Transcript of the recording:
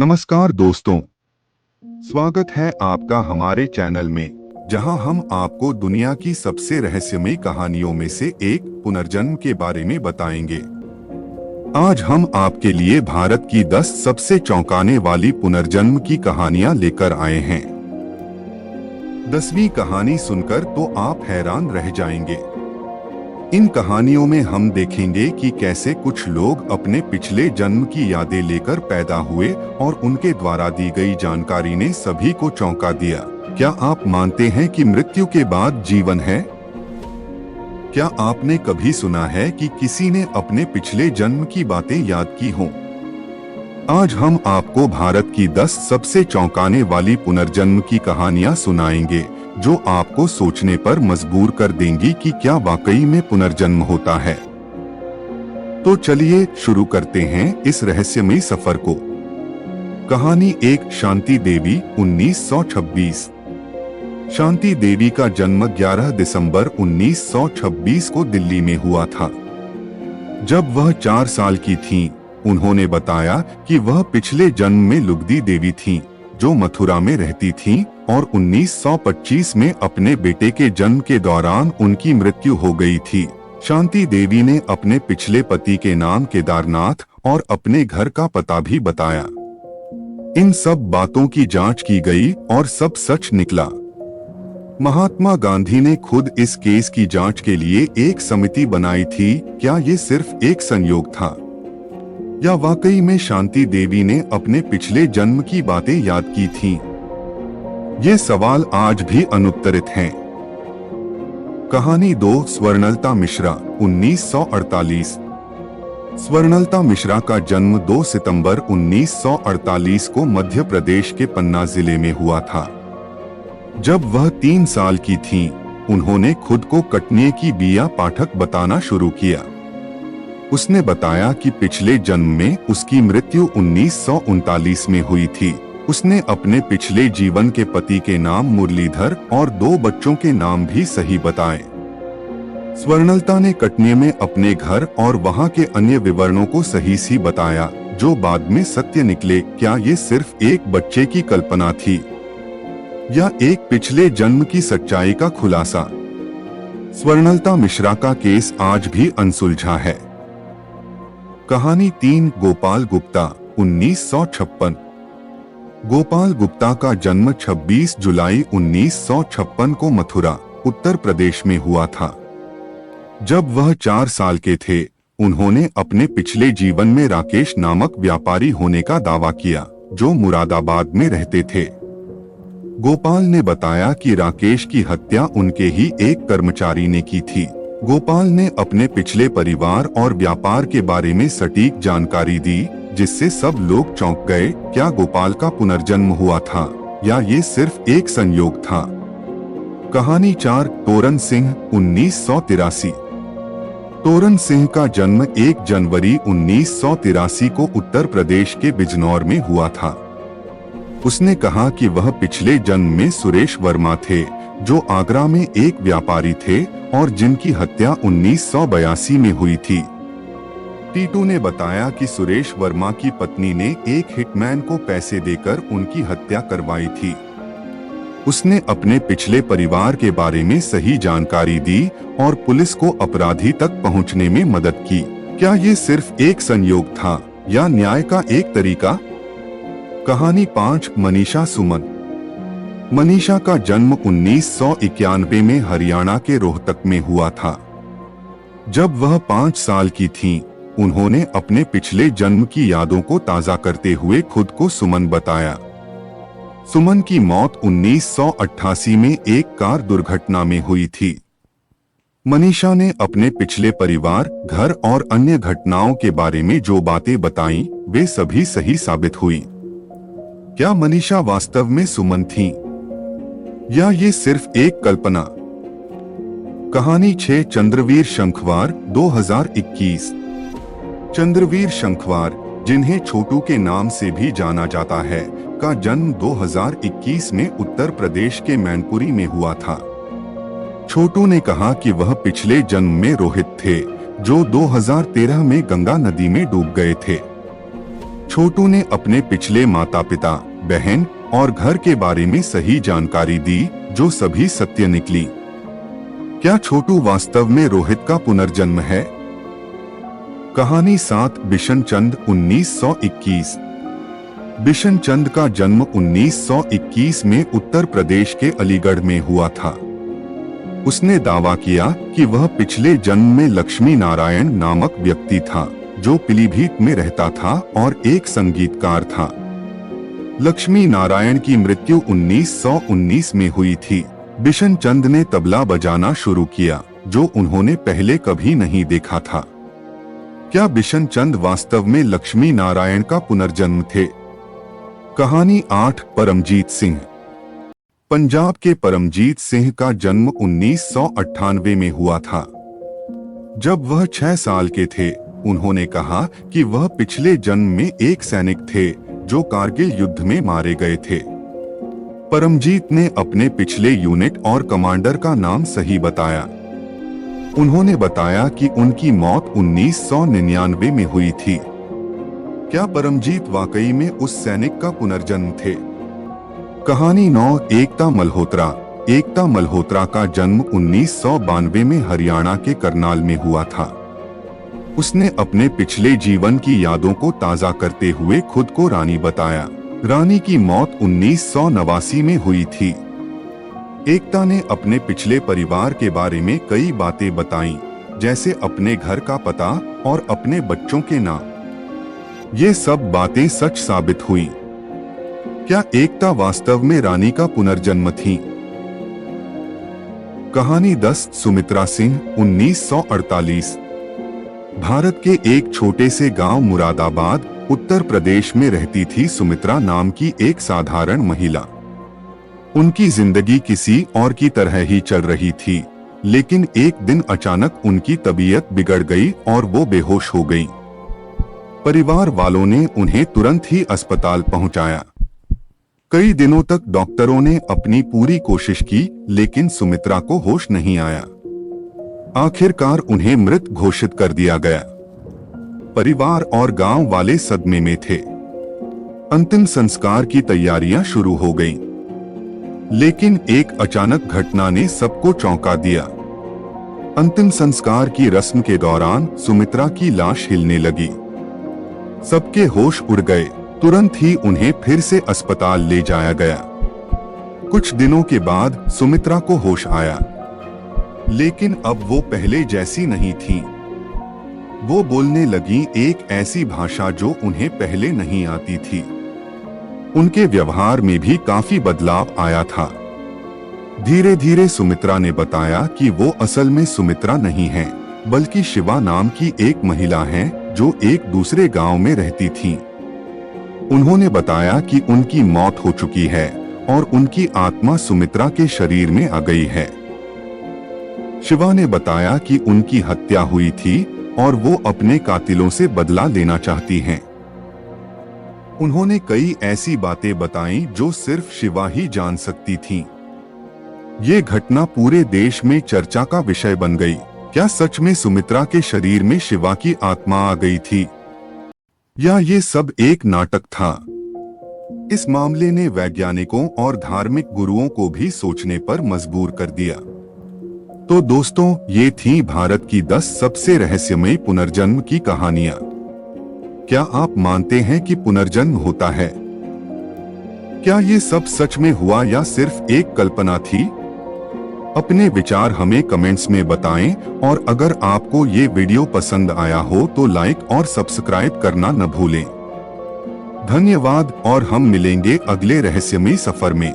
नमस्कार दोस्तों, स्वागत है आपका हमारे चैनल में, जहां हम आपको दुनिया की सबसे रहस्यमयी कहानियों में से एक पुनर्जन्म के बारे में बताएंगे। आज हम आपके लिए भारत की 10 सबसे चौंकाने वाली पुनर्जन्म की कहानियां लेकर आए हैं। 10वीं कहानी सुनकर तो आप हैरान रह जाएंगे। इन कहानियों में हम देखेंगे कि कैसे कुछ लोग अपने पिछले जन्म की यादें लेकर पैदा हुए और उनके द्वारा दी गई जानकारी ने सभी को चौंका दिया। क्या आप मानते हैं कि मृत्यु के बाद जीवन है? क्या आपने कभी सुना है कि किसी ने अपने पिछले जन्म की बातें याद की हों? आज हम आपको भारत की 10 सबसे चौंकाने वाली पुनर्जन्म की कहानियां सुनाएंगे, जो आपको सोचने पर मजबूर कर देंगी कि क्या वाकई में पुनर्जन्म होता है। तो चलिए शुरू करते हैं इस रहस्यमयी सफर को। कहानी 1, शांति देवी 1926। शांति देवी का जन्म 11 दिसंबर 1926 को दिल्ली में हुआ था। जब वह 4 साल की थीं, उन्होंने बताया कि वह पिछले जन्म में लुगदी देवी थीं, जो मथुरा में रहती थीं, और 1925 में अपने बेटे के जन्म के दौरान उनकी मृत्यु हो गई थी। शांति देवी ने अपने पिछले पति के नाम केदारनाथ और अपने घर का पता भी बताया। इन सब बातों की जांच की गई और सब सच निकला। महात्मा गांधी ने खुद इस केस की जांच के लिए एक समिति बनाई थी। क्या ये सिर्फ एक संयोग था, या वाकई में शांति देवी ने अपने पिछले जन्म की बातें याद की थीं? ये सवाल आज भी अनुत्तरित हैं। कहानी 2, स्वर्णलता मिश्रा 1948। स्वर्णलता मिश्रा का जन्म 2 सितंबर 1948 को मध्य प्रदेश के पन्ना जिले में हुआ था। जब वह 3 साल की थीं, उन्होंने खुद को कटने की बिया पाठक बताना शुरू किया। उसने बताया कि पिछले जन्म में उसकी मृत्यु 1939 में हुई थी। उसने अपने पिछले जीवन के पति के नाम मुरलीधर और 2 बच्चों के नाम भी सही बताए। स्वर्णलता ने कटनी में अपने घर और वहां के अन्य विवरणों को सही सी बताया, जो बाद में सत्य निकले। क्या ये सिर्फ एक बच्चे की कल्पना थी, या एक पिछले जन्म की सच्चाई का खुलासा? स्वर्णलता मिश्रा का केस आज भी अनसुलझा है। कहानी 3, गोपाल गुप्ता 1956। गोपाल गुप्ता का जन्म 26 जुलाई 1956 को मथुरा, उत्तर प्रदेश में हुआ था। जब वह 4 साल के थे, उन्होंने अपने पिछले जीवन में राकेश नामक व्यापारी होने का दावा किया, जो मुरादाबाद में रहते थे। गोपाल ने बताया कि राकेश की हत्या उनके ही एक कर्मचारी ने की थी। गोपाल ने अपने पिछले परिवार और व्यापार के बारे में सटीक जानकारी दी, जिससे सब लोग चौंक गए। क्या गोपाल का पुनर्जन्म हुआ था, या ये सिर्फ एक संयोग था? कहानी 4, तोरन सिंह 1983। तोरन सिंह का जन्म 1 जनवरी 1983 को उत्तर प्रदेश के बिजनौर में हुआ था। उसने कहा कि वह पिछले जन्म में सुरेश वर्मा थे, जो आगरा में एक व्यापारी थे और जिनकी हत्या 1982 में हुई थी। टीटू ने बताया कि सुरेश वर्मा की पत्नी ने एक हिटमैन को पैसे देकर उनकी हत्या करवाई थी। उसने अपने पिछले परिवार के बारे में सही जानकारी दी और पुलिस को अपराधी तक पहुंचने में मदद की। क्या ये सिर्फ एक संयोग था, या न्याय का एक तरीका? कहानी 5, मनीषा सुमन। मनीषा का जन्म 1991 में हरियाणा के रोहतक में हुआ था। जब वह 5 साल की थीं, उन्होंने अपने पिछले जन्म की यादों को ताजा करते हुए खुद को सुमन बताया। सुमन की मौत 1988 में एक कार दुर्घटना में हुई थी। मनीषा ने अपने पिछले परिवार, घर और अन्य घटनाओं के बारे में जो बातें बताईं, वे सभी सही साबित हुई। क्या मनीषा वास्तव में सुमन थीं, या ये सिर्फ एक कल्पना? कहानी 6, चंद्रवीर शंखवार 2021। चंद्रवीर शंखवार, जिन्हें छोटू के नाम से भी जाना जाता है, का जन्म 2021 में उत्तर प्रदेश के मैनपुरी में हुआ था। छोटू ने कहा कि वह पिछले जन्म में रोहित थे, जो 2013 में गंगा नदी में डूब गए थे। छोटू ने अपने पिछले माता पिता, बहन और घर के बारे में सही जानकारी दी, जो सभी सत्य निकली। क्या छोटू वास्तव में रोहित का पुनर्जन्म है? कहानी 7 बिशन चंद 1921। बिशन चंद का जन्म 1921 में उत्तर प्रदेश के अलीगढ़ में हुआ था। उसने दावा किया कि वह पिछले जन्म में लक्ष्मी नारायण नामक व्यक्ति था, जो पीलीभीत में रहता था और एक संगीतकार था। लक्ष्मी नारायण की मृत्यु 1919 में हुई थी। बिशन चंद ने तबला बजाना शुरू किया, जो उन्होंने पहले कभी नहीं देखा था। क्या बिशन चंद वास्तव में लक्ष्मी नारायण का पुनर्जन्म थे? कहानी 8 परमजीत सिंह। पंजाब के परमजीत सिंह का जन्म 1998 में हुआ था। जब वह 6 साल के थे, उन्होंने कहा कि वह पिछले जन्म में एक सैनिक थे जो कारगिल युद्ध में मारे गए थे। परमजीत ने अपने पिछले यूनिट और कमांडर का नाम सही बताया। उन्होंने बताया कि उनकी मौत 1999 में हुई थी। क्या परमजीत वाकई में उस सैनिक का पुनर्जन्म थे? कहानी 9 एकता मल्होत्रा। एकता मल्होत्रा का जन्म 1992 में हरियाणा के करनाल में हुआ था। उसने अपने पिछले जीवन की यादों को ताजा करते हुए खुद को रानी बताया। रानी की मौत 1989 में हुई थी। एकता ने अपने पिछले परिवार के बारे में कई बातें बताईं, जैसे अपने घर का पता और अपने बच्चों के नाम। ये सब बातें सच साबित हुई। क्या एकता वास्तव में रानी का पुनर्जन्म थी? कहानी 10 सुमित्रा सिंह 1948। भारत के एक छोटे से गांव मुरादाबाद, उत्तर प्रदेश में रहती थी सुमित्रा नाम की एक साधारण महिला। उनकी जिंदगी किसी और की तरह ही चल रही थी, लेकिन एक दिन अचानक उनकी तबीयत बिगड़ गई और वो बेहोश हो गई। परिवार वालों ने उन्हें तुरंत ही अस्पताल पहुंचाया। कई दिनों तक डॉक्टरों ने अपनी पूरी कोशिश की, लेकिन सुमित्रा को होश नहीं आया। आखिरकार उन्हें मृत घोषित कर दिया गया। परिवार और गांव वाले सदमे में थे। अंतिम संस्कार की तैयारियां शुरू हो गईं। लेकिन एक अचानक घटना ने सबको चौंका दिया। अंतिम संस्कार की रस्म के दौरान सुमित्रा की लाश हिलने लगी। सबके होश उड़ गए। तुरंत ही उन्हें फिर से अस्पताल ले जाया गया। कुछ दिनों के बाद सुमित्रा को होश आया, लेकिन अब वो पहले जैसी नहीं थी। वो बोलने लगी एक ऐसी भाषा जो उन्हें पहले नहीं आती थी। उनके व्यवहार में भी काफी बदलाव आया था। धीरे धीरे सुमित्रा ने बताया कि वो असल में सुमित्रा नहीं है, बल्कि शिवा नाम की एक महिला है जो एक दूसरे गांव में रहती थी। उन्होंने बताया कि उनकी मौत हो चुकी है और उनकी आत्मा सुमित्रा के शरीर में आ गई है। शिवा ने बताया कि उनकी हत्या हुई थी और वो अपने कातिलों से बदला लेना चाहती हैं। उन्होंने कई ऐसी बातें बताईं जो सिर्फ शिवा ही जान सकती थीं। ये घटना पूरे देश में चर्चा का विषय बन गई। क्या सच में सुमित्रा के शरीर में शिवा की आत्मा आ गई थी, या ये सब एक नाटक था? इस मामले ने वैज्ञानिकों और धार्मिक गुरुओं को भी सोचने पर मजबूर कर दिया। तो दोस्तों, ये थी भारत की 10 सबसे रहस्यमयी पुनर्जन्म की कहानियां। क्या आप मानते हैं कि पुनर्जन्म होता है? क्या ये सब सच में हुआ या सिर्फ एक कल्पना थी? अपने विचार हमें कमेंट्स में बताएं, और अगर आपको ये वीडियो पसंद आया हो तो लाइक और सब्सक्राइब करना न भूलें। धन्यवाद, और हम मिलेंगे अगले रहस्यमयी सफर में।